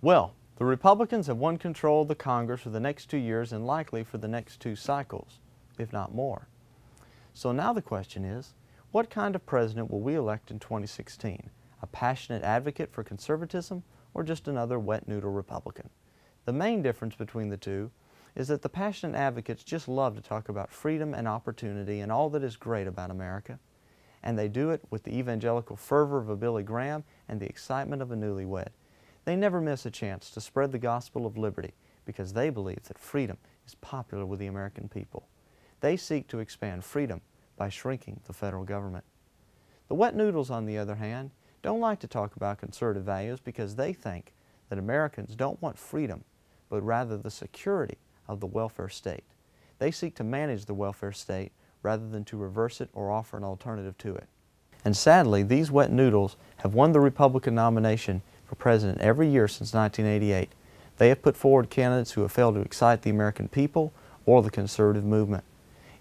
Well, the Republicans have won control of the Congress for the next 2 years and likely for the next 2 cycles, if not more. So now the question is, what kind of president will we elect in 2016? A passionate advocate for conservatism or just another wet noodle Republican? The main difference between the two is that the passionate advocates just love to talk about freedom and opportunity and all that is great about America. And they do it with the evangelical fervor of a Billy Graham and the excitement of a newlywed. They never miss a chance to spread the gospel of liberty because they believe that freedom is popular with the American people. They seek to expand freedom by shrinking the federal government. The wet noodles, on the other hand, don't like to talk about conservative values because they think that Americans don't want freedom, but rather the security of the welfare state. They seek to manage the welfare state rather than to reverse it or offer an alternative to it. And sadly, these wet noodles have won the Republican nomination for president every year since 1988. They have put forward candidates who have failed to excite the American people or the conservative movement.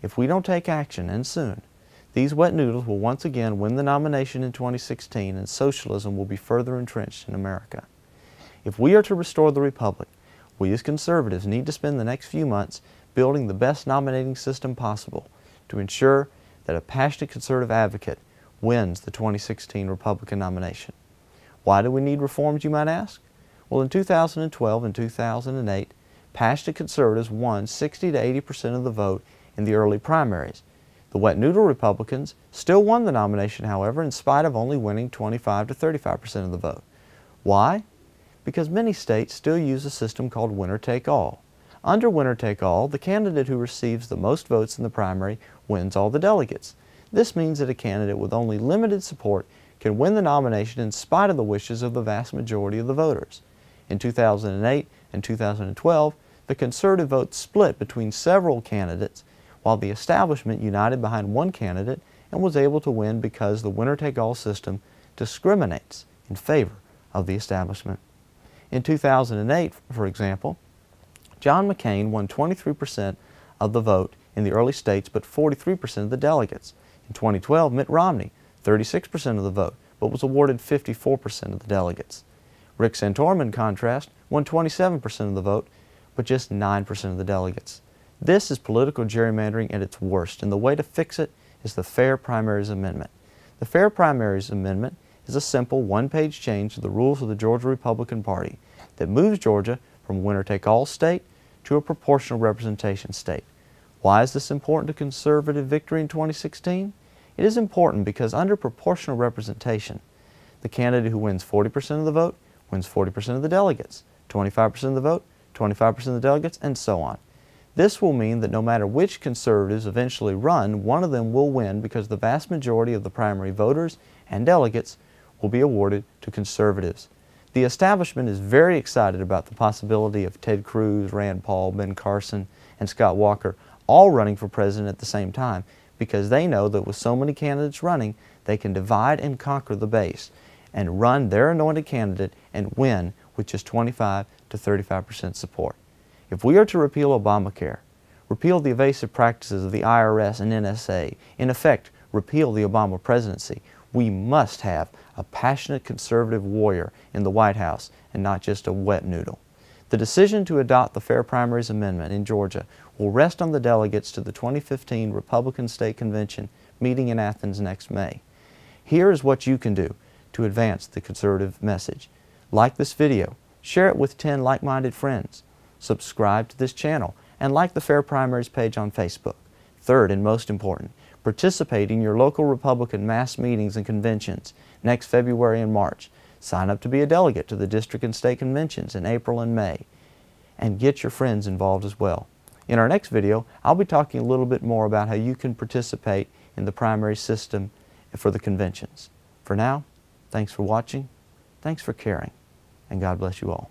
If we don't take action, and soon, these wet noodles will once again win the nomination in 2016 and socialism will be further entrenched in America. If we are to restore the Republic, we as conservatives need to spend the next few months building the best nominating system possible to ensure that a passionate conservative advocate wins the 2016 Republican nomination. Why do we need reforms, you might ask? Well, in 2012 and 2008, passionate conservatives won 60 to 80% of the vote in the early primaries. The wet noodle Republicans still won the nomination, however, in spite of only winning 25 to 35% of the vote. Why? Because many states still use a system called winner-take-all. Under winner-take-all, the candidate who receives the most votes in the primary wins all the delegates. This means that a candidate with only limited support can win the nomination in spite of the wishes of the vast majority of the voters. In 2008 and 2012, the conservative vote split between several candidates, while the establishment united behind one candidate and was able to win because the winner-take-all system discriminates in favor of the establishment. In 2008, for example, John McCain won 23% of the vote in the early states but 43% of the delegates. In 2012, Mitt Romney, 36% of the vote, but was awarded 54% of the delegates. Rick Santorum, in contrast, won 27% of the vote, but just 9% of the delegates. This is political gerrymandering at its worst, and the way to fix it is the Fair Primaries Amendment. The Fair Primaries Amendment is a simple one-page change to the rules of the Georgia Republican Party that moves Georgia from a winner-take-all state to a proportional representation state. Why is this important to conservative victory in 2016? It is important because under proportional representation, the candidate who wins 40% of the vote wins 40% of the delegates, 25% of the vote, 25% of the delegates, and so on. This will mean that no matter which conservatives eventually run, one of them will win because the vast majority of the primary voters and delegates will be awarded to conservatives. The establishment is very excited about the possibility of Ted Cruz, Rand Paul, Ben Carson, and Scott Walker all running for president at the same time because they know that with so many candidates running, they can divide and conquer the base and run their anointed candidate and win with just 25 to 35% support. If we are to repeal Obamacare, repeal the evasive practices of the IRS and NSA, in effect, repeal the Obama presidency, we must have a passionate conservative warrior in the White House and not just a wet noodle. The decision to adopt the Fair Primaries Amendment in Georgia will rest on the delegates to the 2015 Republican State Convention meeting in Athens next May. Here is what you can do to advance the conservative message. Like this video, share it with 10 like-minded friends, subscribe to this channel, and like the Fair Primaries page on Facebook. Third, and most important, participate in your local Republican mass meetings and conventions next February and March. Sign up to be a delegate to the district and state conventions in April and May. And get your friends involved as well. In our next video, I'll be talking a little bit more about how you can participate in the primary system for the conventions. For now, thanks for watching, thanks for caring, and God bless you all.